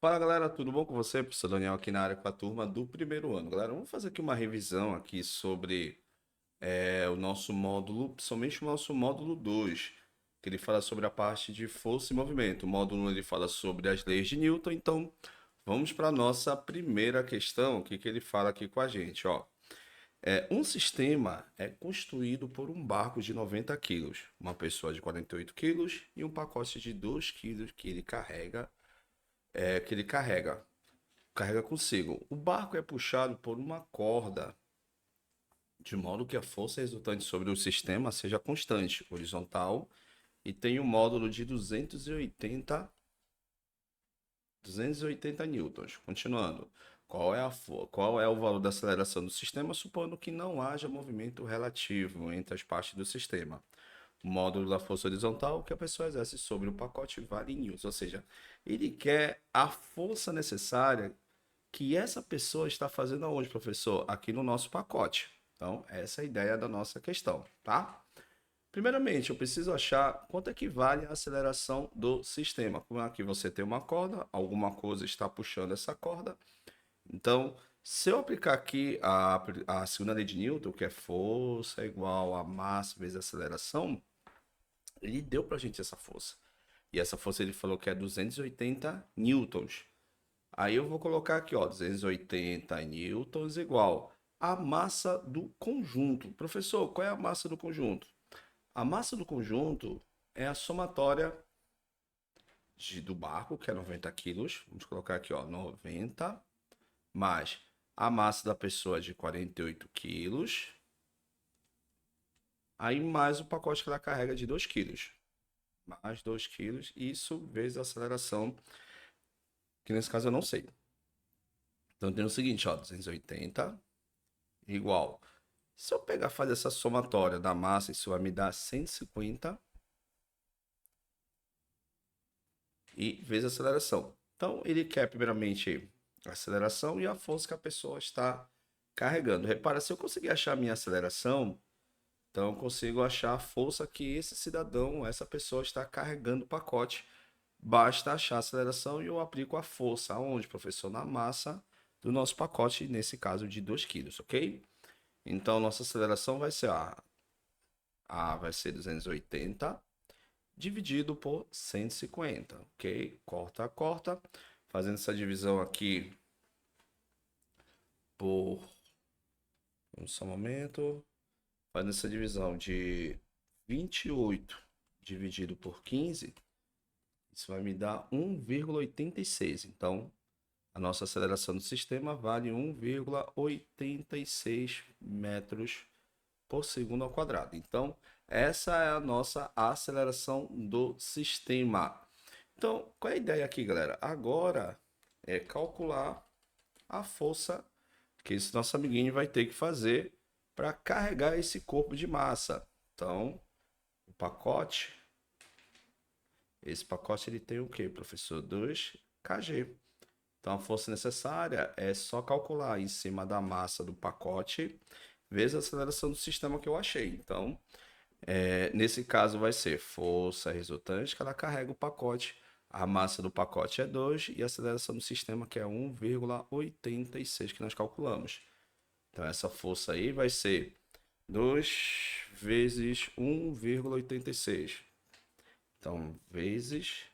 Fala galera, tudo bom com você? Professor Daniel aqui na área com a turma do primeiro ano. Galera, vamos fazer aqui uma revisão aqui sobre o nosso módulo, principalmente o nosso módulo 2, que ele fala sobre a parte de força e movimento. O módulo 1 ele fala sobre as leis de Newton, então vamos para a nossa primeira questão, o que que ele fala aqui com a gente, ó. Um sistema é construído por um barco de 90 quilos, uma pessoa de 48 quilos e um pacote de 2 quilos que ele carrega consigo. O barco é puxado por uma corda, de modo que a força resultante sobre o sistema seja constante, horizontal, e tem um módulo de 280 newtons. Continuando, qual é o valor da aceleração do sistema, supondo que não haja movimento relativo entre as partes do sistema? O módulo da força horizontal que a pessoa exerce sobre o pacote vale em newtons, ou seja, ele quer a força necessária que essa pessoa está fazendo aonde, professor? Aqui no nosso pacote. Então, essa é a ideia da nossa questão, tá? Primeiramente, eu preciso achar quanto é que vale a aceleração do sistema. Como aqui você tem uma corda, alguma coisa está puxando essa corda. Então, se eu aplicar aqui a segunda lei de Newton, que é força igual a massa vezes aceleração, ele deu pra gente essa força. E essa força ele falou que é 280 newtons. Aí eu vou colocar aqui, ó, 280 newtons igual a massa do conjunto. Professor, qual é a massa do conjunto? A massa do conjunto é a somatória do barco, que é 90 quilos. Vamos colocar aqui, ó, 90, mais a massa da pessoa de 48 quilos. Aí mais o pacote que ela carrega de 2 quilos. Mais 2 quilos, isso vezes a aceleração, que nesse caso eu não sei. Então tem o seguinte, ó, 280 igual. Se eu pegar fazer essa somatória da massa, isso vai me dar 150 e vezes a aceleração. Então ele quer primeiramente a aceleração e a força que a pessoa está carregando. Repara, se eu conseguir achar a minha aceleração, então eu consigo achar a força que esse cidadão, essa pessoa está carregando o pacote. Basta achar a aceleração e eu aplico a força. Aonde, professor? Na massa do nosso pacote, nesse caso de 2 quilos, ok? Então, nossa aceleração vai ser vai ser 280 dividido por 150, ok? Corta, corta. Fazendo essa divisão aqui por... Só um momento. Fazendo essa divisão de 28 dividido por 15, isso vai me dar 1,86. Então, a nossa aceleração do sistema vale 1,86 metros por segundo ao quadrado. Então, essa é a nossa aceleração do sistema. Então, qual é a ideia aqui, galera? Agora é calcular a força que esse nosso amiguinho vai ter que fazer para carregar esse corpo de massa. Então, o pacote, esse pacote ele tem o que, professor? 2 kg. Então, a força necessária é só calcular em cima da massa do pacote vezes a aceleração do sistema que eu achei. Então, nesse caso vai ser força resultante que ela carrega o pacote. A massa do pacote é 2 e a aceleração do sistema que é 1,86 que nós calculamos. Então, essa força aí vai ser 2 vezes 1,86. Então, vezes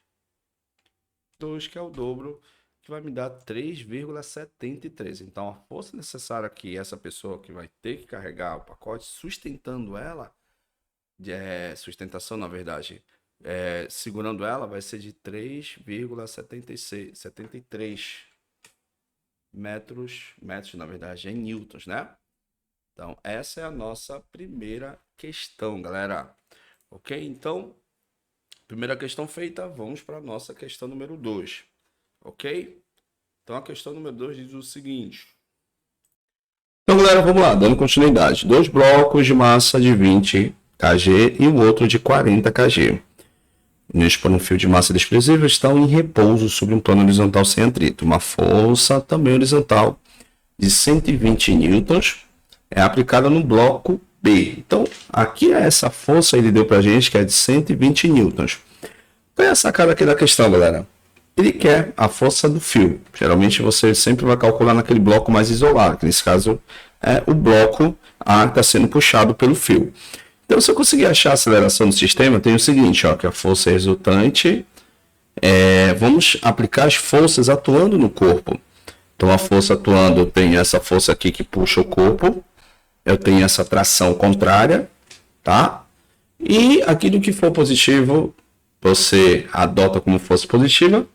2, que é o dobro, que vai me dar 3,73. Então, a força necessária que essa pessoa que vai ter que carregar o pacote, sustentando ela, sustentação na verdade, segurando ela, vai ser de 3,73 metros, na verdade, em newtons, né? Então, essa é a nossa primeira questão, galera. Ok? Então, primeira questão feita, vamos para a nossa questão número 2. Ok? Então, a questão número 2 diz o seguinte. Então, galera, vamos lá, dando continuidade. 2 blocos de massa de 20 kg e o outro de 40 kg. Unidos por um fio de massa desprezível, estão em repouso sobre um plano horizontal sem atrito. Uma força também horizontal de 120 newtons é aplicada no bloco B. Então, aqui essa força ele deu pra gente que é de 120 newtons. Qual é a sacada aqui da questão, galera? ele quer a força do fio. Geralmente você sempre vai calcular naquele bloco mais isolado, que nesse caso é o bloco A que está sendo puxado pelo fio. Então, se eu conseguir achar a aceleração do sistema, tem o seguinte, ó, que a força resultante, vamos aplicar as forças atuando no corpo. Então, a força atuando, eu tenho essa força aqui que puxa o corpo, eu tenho essa tração contrária, tá? E aquilo que for positivo, você adota como força positiva,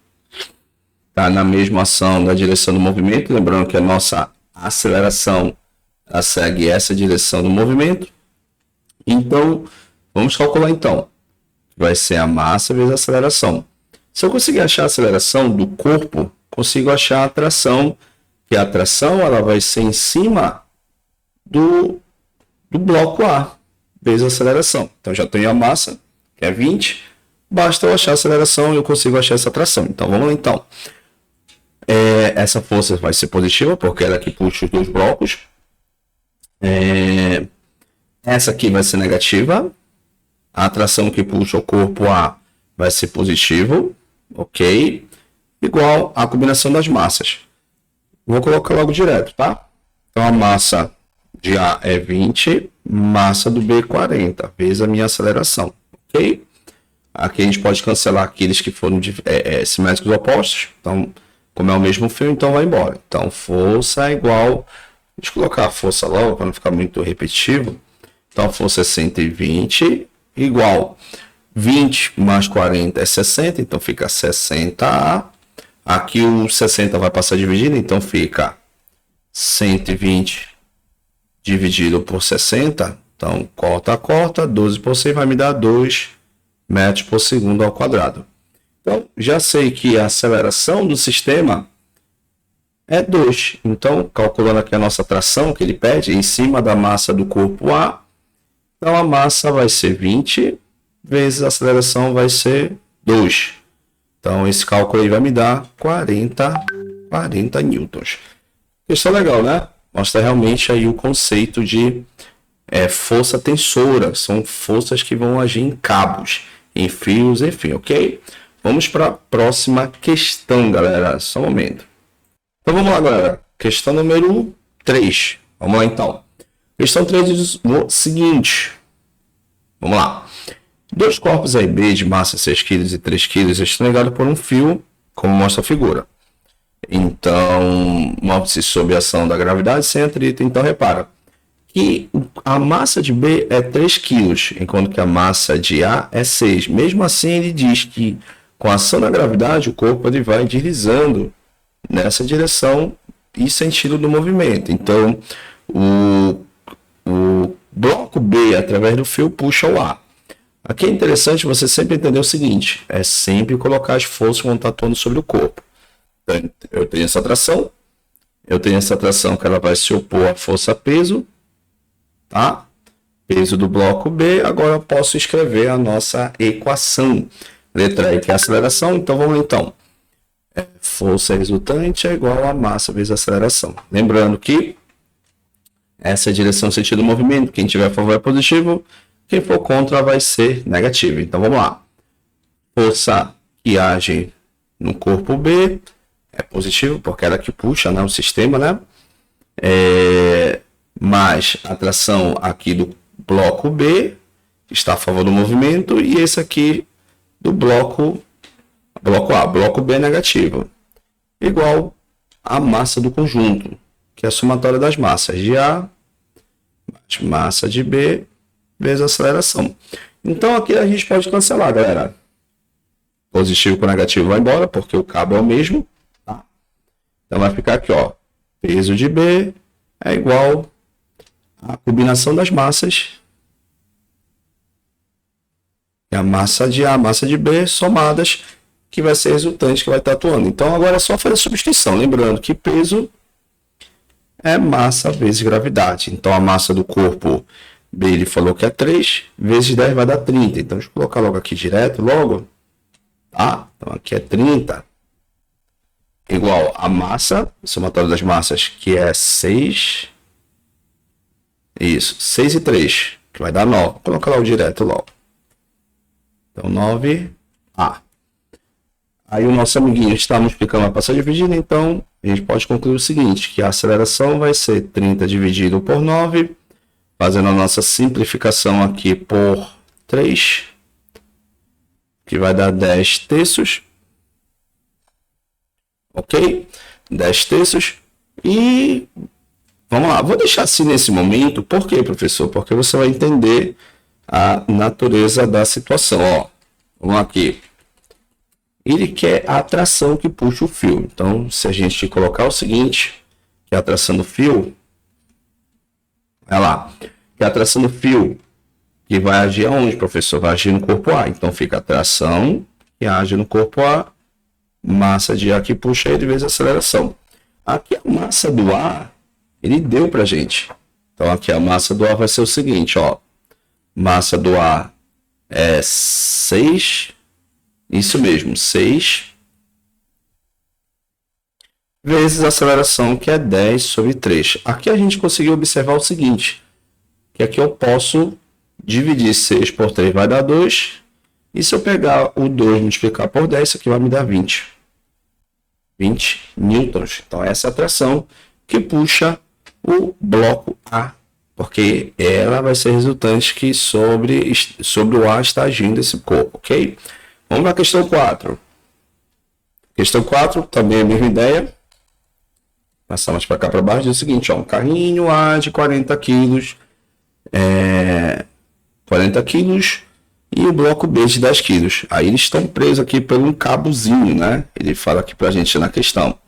tá na mesma ação da direção do movimento, lembrando que a nossa aceleração ela segue essa direção do movimento. Então, vamos calcular então. Vai ser a massa vezes a aceleração. Se eu conseguir achar a aceleração do corpo, consigo achar a tração, que a tração ela vai ser em cima do bloco A, vezes a aceleração. Então, já tenho a massa, que é 20, basta eu achar a aceleração e eu consigo achar essa tração. Então, vamos lá então. Essa força vai ser positiva, porque ela é que puxa os dois blocos. Essa aqui vai ser negativa. A atração que puxa o corpo A vai ser positivo, ok? Igual a combinação das massas. Vou colocar logo direto, tá? Então, a massa de A é 20, massa do B 40, vezes a minha aceleração, ok? Aqui a gente pode cancelar aqueles que foram simétricos opostos. Então, como é o mesmo fio, então vai embora. Então, força é igual... Deixa eu colocar a força logo, para não ficar muito repetitivo. Então, a força é 120, igual 20 mais 40 é 60, então fica 60A. Aqui o 60 vai passar dividido, então fica 120 dividido por 60. Então, corta, 12 por 100 vai me dar 2 metros por segundo ao quadrado. Então, já sei que a aceleração do sistema é 2. Então, calculando aqui a nossa tração que ele pede, em cima da massa do corpo A, então a massa vai ser 20, vezes a aceleração vai ser 2. Então, esse cálculo aí vai me dar 40 newtons. Isso é legal, né? Mostra realmente aí o conceito de força tensora. São forças que vão agir em cabos, em fios, enfim, ok? Vamos para a próxima questão, galera. Só um momento. Então, vamos lá, galera. Questão número 3. Vamos lá, então. Questão 3 diz o seguinte. Vamos lá. Dois corpos A e B de massa 6 kg e 3 kg estão ligados por um fio, como mostra a figura. Então, move-se sob a ação da gravidade sem atrito. Então, repara que a massa de B é 3 kg, enquanto que a massa de A é 6. Mesmo assim, ele diz que com a ação da gravidade, o corpo ele vai deslizando nessa direção e sentido do movimento. Então, o bloco B, através do fio, puxa o A. Aqui é interessante você sempre entender o seguinte, é sempre colocar as forças quando está atuando sobre o corpo. Então, eu tenho essa tração que ela vai se opor à força-peso, tá? Peso do bloco B, agora eu posso escrever a nossa equação. Letra E, que é a aceleração, então vamos lá então. Força resultante é igual a massa vezes a aceleração. Lembrando que essa é a direção sentido do movimento. Quem tiver a favor é positivo, quem for contra vai ser negativo. Então vamos lá. Força que age no corpo B é positivo, porque é ela que puxa, né, o sistema, né? Mais a tração aqui do bloco B está a favor do movimento e esse aqui do bloco A, bloco B negativo, igual a massa do conjunto, que é a somatória das massas de A mais massa de B vezes a aceleração. Então aqui a gente pode cancelar, galera. Positivo com negativo vai embora, porque o cabo é o mesmo. Tá? Então vai ficar aqui, ó. Peso de B é igual a combinação das massas. E a massa de A, a massa de B, somadas, que vai ser resultante que vai estar atuando. Então agora é só fazer a substituição. Lembrando que peso é massa vezes gravidade. Então a massa do corpo B, ele falou que é 3, vezes 10 vai dar 30. Então deixa eu colocar logo aqui direto, logo. Tá? Então aqui é 30. Igual a massa, somatório das massas, que é 6. Isso, 6 e 3, que vai dar 9. Vou colocar logo direto logo. Então 9A. Aí o nosso amiguinho está multiplicando a passagem dividida, então a gente pode concluir o seguinte, que a aceleração vai ser 30 dividido por 9, fazendo a nossa simplificação aqui por 3, que vai dar 10 terços. Ok? 10 terços. E vamos lá, vou deixar assim nesse momento. Por quê, professor? Porque você vai entender a natureza da situação. Ó, vamos aqui. Ele quer a atração que puxa o fio. Então, se a gente colocar o seguinte, que é a atração do fio, olha lá, que é a atração do fio, que vai agir aonde, professor? Vai agir no corpo A. Então, fica a atração que age no corpo A, massa de ar que puxa ele vezes a aceleração. Aqui a massa do ar, ele deu pra gente. Então, aqui a massa do ar vai ser o seguinte, ó. Massa do ar é 6... Isso mesmo, 6 vezes a aceleração, que é 10 sobre 3. Aqui a gente conseguiu observar o seguinte, que aqui eu posso dividir 6 por 3 vai dar 2, e se eu pegar o 2 e multiplicar por 10, isso aqui vai me dar 20. 20 newtons. Então essa é a atração que puxa o bloco A, porque ela vai ser resultante que sobre o A está agindo esse corpo, ok? Vamos para a questão 4. Questão 4, também é a mesma ideia. Passamos para cá para baixo, diz o seguinte, ó, um carrinho A de 40 quilos, 40 quilos, e o bloco B de 10 quilos. Aí eles estão presos aqui por um cabozinho, né? Ele fala aqui para a gente na questão.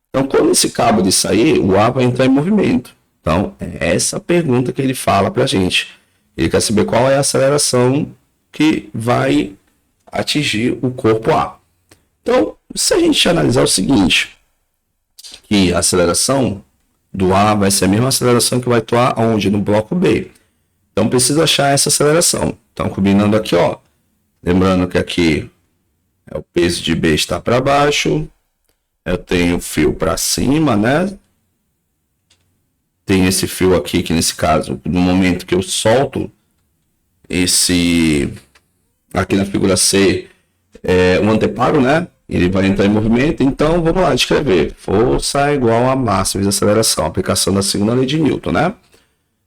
Então, quando esse cabo de sair, o A vai entrar em movimento. Então, é essa pergunta que ele fala para a gente. Ele quer saber qual é a aceleração que vai atingir o corpo A. Então, se a gente analisar o seguinte, que a aceleração do A vai ser a mesma aceleração que vai atuar onde? No bloco B. Então, precisa achar essa aceleração. Então, combinando aqui, ó. Lembrando que aqui é o peso de B está para baixo. Eu tenho o fio para cima, né? Tem esse fio aqui, que nesse caso, no momento que eu solto esse... Aqui na figura C, o anteparo, né? Ele vai entrar em movimento. Então, vamos lá, descrever. Força igual a massa vezes aceleração. Aplicação da segunda lei de Newton, né?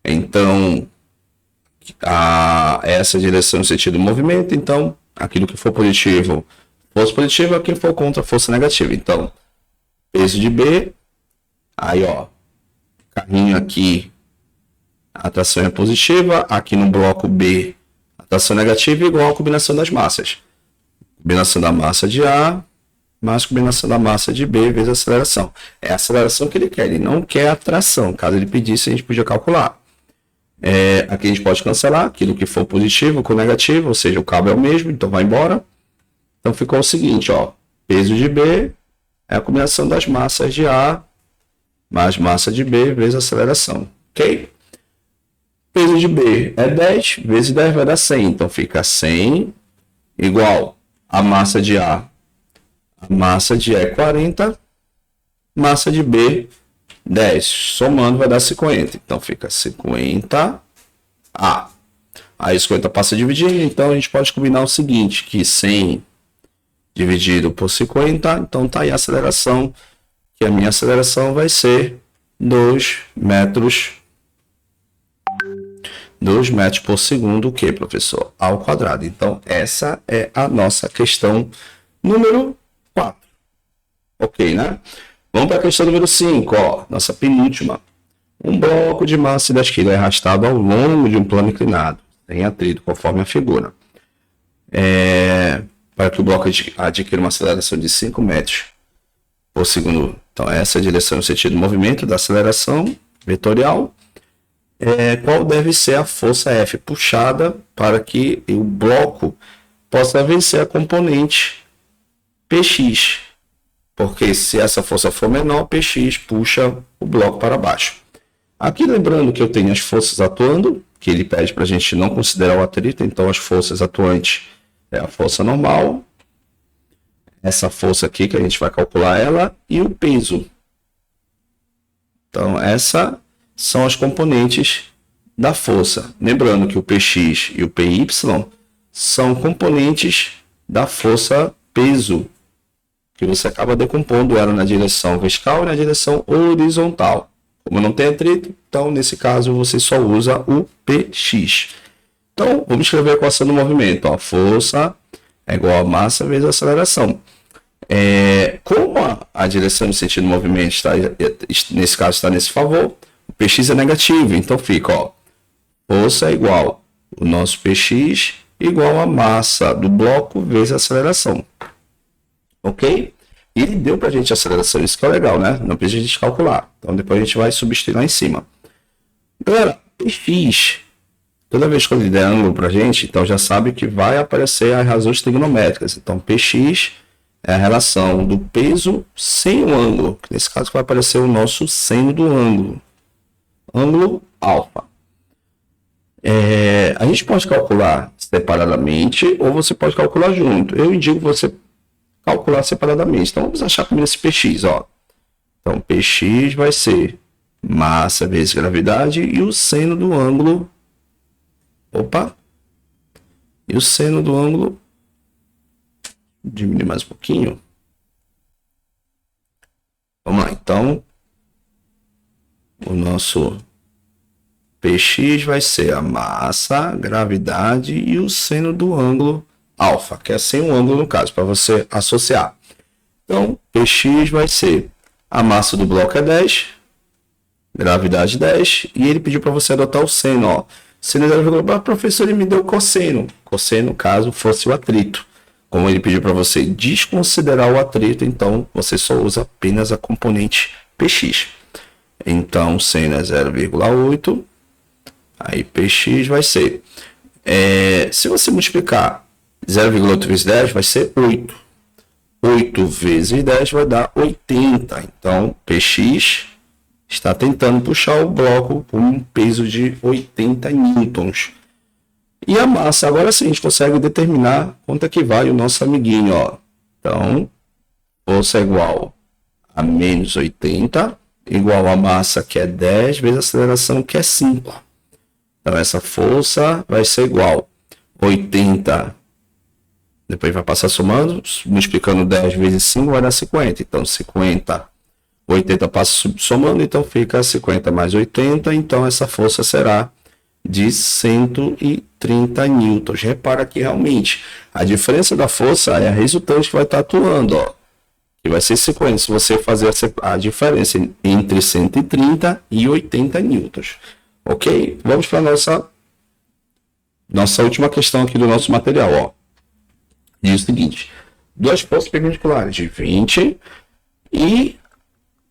Então, essa direção no sentido do movimento. Então, aquilo que for positivo, força positiva. Aquilo que for contra, força negativa. Então, peso de B. Aí, ó. Carrinho aqui, a atração é positiva. Aqui no bloco B, atração negativa igual a combinação das massas. Combinação da massa de A mais combinação da massa de B vezes a aceleração. É a aceleração que ele quer, ele não quer a atração. Caso ele pedisse, a gente podia calcular. Aqui a gente pode cancelar aquilo que for positivo com negativo, ou seja, o cabo é o mesmo, então vai embora. Então ficou o seguinte, ó. Peso de B é a combinação das massas de A mais massa de B vezes a aceleração. Ok? Peso de B é 10, vezes 10 vai dar 100. Então, fica 100 igual a massa de A. A massa de A é 40, massa de B, 10. Somando vai dar 50. Então, fica 50A. Aí, 50 passa a dividir. Então, a gente pode combinar o seguinte, que 100 dividido por 50. Então, tá aí a aceleração, que a minha aceleração vai ser 2 metros por segundo, o que, professor? Ao quadrado. Então, essa é a nossa questão número 4. Ok, né? Vamos para a questão número 5, ó, nossa penúltima. Um bloco de massa de 10 kg é arrastado ao longo de um plano inclinado, sem atrito, conforme a figura. Para que o bloco adquira uma aceleração de 5 metros por segundo. Então, essa é a direção no sentido do movimento da aceleração vetorial. Qual deve ser a força F puxada para que o bloco possa vencer a componente Px? Porque se essa força for menor, Px puxa o bloco para baixo. Aqui lembrando que eu tenho as forças atuando, que ele pede para a gente não considerar o atrito, então as forças atuantes é a força normal, essa força aqui que a gente vai calcular ela, e o peso. Então, essas são as componentes da força. Lembrando que o Px e o Py são componentes da força peso. que você acaba decompondo ela na direção vertical e na direção horizontal. Como não tem atrito, então nesse caso você só usa o PX. Então, vamos escrever a equação do movimento. Ó. Força é igual a massa vezes a aceleração. Como a direção no sentido do movimento está, nesse caso está nesse favor, o PX é negativo. Então fica, ó, força é igual o nosso PX igual a massa do bloco vezes a aceleração. Ok? E ele deu para a gente a aceleração, isso que é legal, né? Não precisa a gente calcular. Então depois a gente vai substituir lá em cima. Galera, PX, toda vez que ele der ângulo para a gente, então já sabe que vai aparecer as razões trigonométricas. Então PX é a relação do peso sem o ângulo. Nesse caso vai aparecer o nosso seno do ângulo. Ângulo alfa. A gente pode calcular separadamente ou você pode calcular junto. Eu indico você calcular separadamente. Então vamos achar primeiro esse PX. Ó. Então PX vai ser massa vezes gravidade e o seno do ângulo. Opa! E o seno do ângulo. Diminuir mais um pouquinho. Vamos lá. Então o nosso PX vai ser a massa, gravidade e o seno do ângulo alfa, que é sem o ângulo no caso, para você associar. Então, PX vai ser a massa do bloco é 10, gravidade 10, e ele pediu para você adotar o seno. Ó. Seno é 0,4, professor, ele me deu cosseno. Cosseno, caso fosse o atrito. Como ele pediu para você desconsiderar o atrito, então você só usa apenas a componente PX. Então, seno é 0,8. Aí PX vai ser, se você multiplicar 0,8 vezes 10 vai ser 8. 8 vezes 10 vai dar 80. Então PX está tentando puxar o bloco com um peso de 80 newtons. E a massa, agora sim a gente consegue determinar quanto é que vai o nosso amiguinho. Ó. Então, força é igual a menos 80, igual a massa que é 10 vezes a aceleração que é 5. Então, essa força vai ser igual a 80. Depois vai passar somando, multiplicando 10 vezes 5 vai dar 50. Então, 50, 80 passa somando, então fica 50 mais 80. Então, essa força será de 130 newtons. Repara que realmente a diferença da força é a resultante que vai estar atuando. Ó, que vai ser 50 se você fazer a diferença entre 130 e 80 newtons. Ok? Vamos para a nossa última questão aqui do nosso material. Ó. Diz o seguinte. Duas forças perpendiculares de 20 e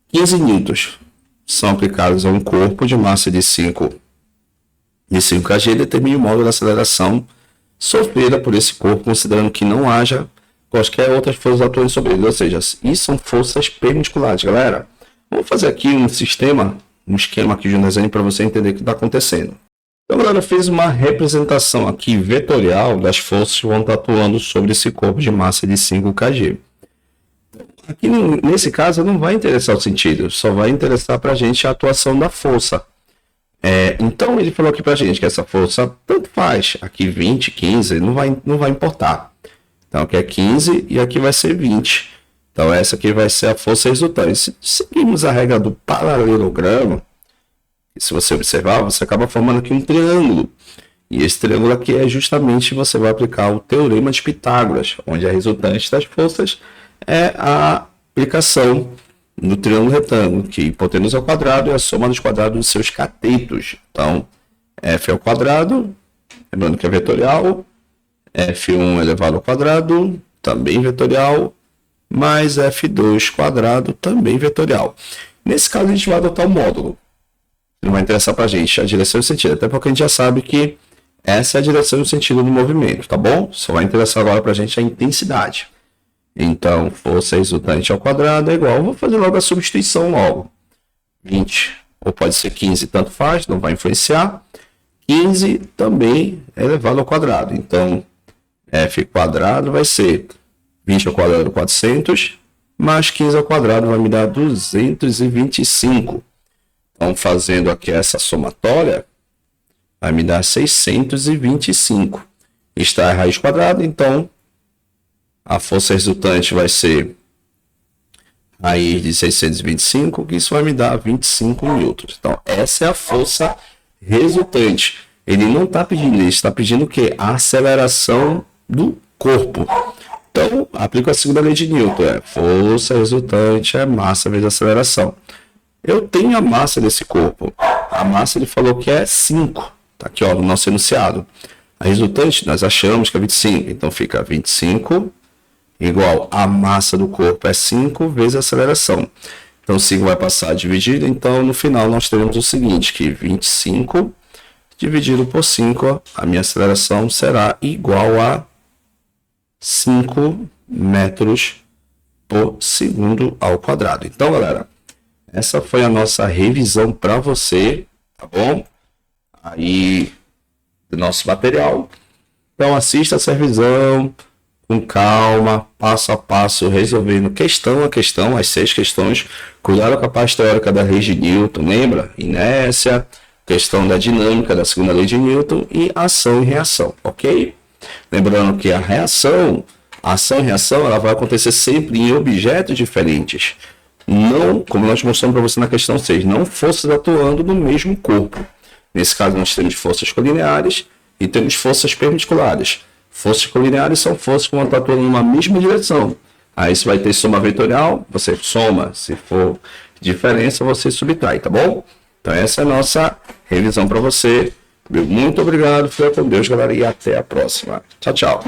15 newtons são aplicadas a um corpo de massa de 5 kg e determine o módulo de aceleração sofrida por esse corpo, considerando que não haja quaisquer outras forças atuando sobre ele. Ou seja, isso são forças perpendiculares, galera. Vamos fazer aqui um esquema aqui de um desenho para você entender o que está acontecendo. Então, galera, eu fiz uma representação aqui vetorial das forças que vão estar atuando sobre esse corpo de massa de 5 kg. Aqui, nesse caso, não vai interessar o sentido, só vai interessar para a gente a atuação da força. Então, ele falou aqui para a gente que essa força, tanto faz, aqui 20, 15, não vai importar. Então, aqui é 15 e aqui vai ser 20. Então, essa aqui vai ser a força resultante. Se seguirmos a regra do paralelogramo, se você observar, você acaba formando aqui um triângulo. E esse triângulo aqui é justamente, você vai aplicar o teorema de Pitágoras, onde a resultante das forças é a aplicação do triângulo retângulo, que hipotenusa ao quadrado é a soma dos quadrados dos seus catetos. Então, F ao quadrado, lembrando que é vetorial, F1 elevado ao quadrado, também vetorial, mais F2 quadrado, também vetorial. Nesse caso, a gente vai adotar o módulo. Não vai interessar para a gente a direção e o sentido, até porque a gente já sabe que essa é a direção e o sentido do movimento, tá bom? Só vai interessar agora para a gente a intensidade. Então, força resultante ao quadrado é igual, vou fazer logo a substituição logo. 20, ou pode ser 15, tanto faz, não vai influenciar. 15 também é elevado ao quadrado, então F quadrado vai ser 20 ao quadrado 400, mais 15 ao quadrado vai me dar 225. Então, fazendo aqui essa somatória, vai me dar 625. Está a raiz quadrada, então a força resultante vai ser aí de 625, que isso vai me dar 25 newtons. Então, essa é a força resultante. Ele não está pedindo isso, está pedindo o quê? A aceleração do corpo. Então, aplico a segunda lei de Newton, força resultante é massa vezes aceleração. Eu tenho a massa desse corpo. A massa ele falou que é 5. Tá aqui, ó, no nosso enunciado. A resultante nós achamos que é 25. Então fica 25 igual a massa do corpo é 5 vezes a aceleração. Então 5 vai passar dividido. Então no final nós teremos o seguinte, que 25 dividido por 5, ó, a minha aceleração será igual a 5 metros por segundo ao quadrado. Então, galera, essa foi a nossa revisão para você, tá bom? Aí, do nosso material. Então, assista essa revisão com calma, passo a passo, resolvendo questão a questão, as 6 questões. Cuidado com a parte teórica da lei de Newton, lembra? Inércia, questão da dinâmica da segunda lei de Newton e ação e reação, ok? Lembrando que a ação e reação, ela vai acontecer sempre em objetos diferentes. Não, como nós mostramos para você na questão 6, não forças atuando no mesmo corpo. Nesse caso, nós temos forças colineares e temos forças perpendiculares. Forças colineares são forças que vão estar atuando numa mesma direção. Aí você vai ter soma vetorial, você soma, se for diferença, você subtrai, tá bom? Então essa é a nossa revisão para você. Muito obrigado, fica com Deus, galera, e até a próxima. Tchau, tchau.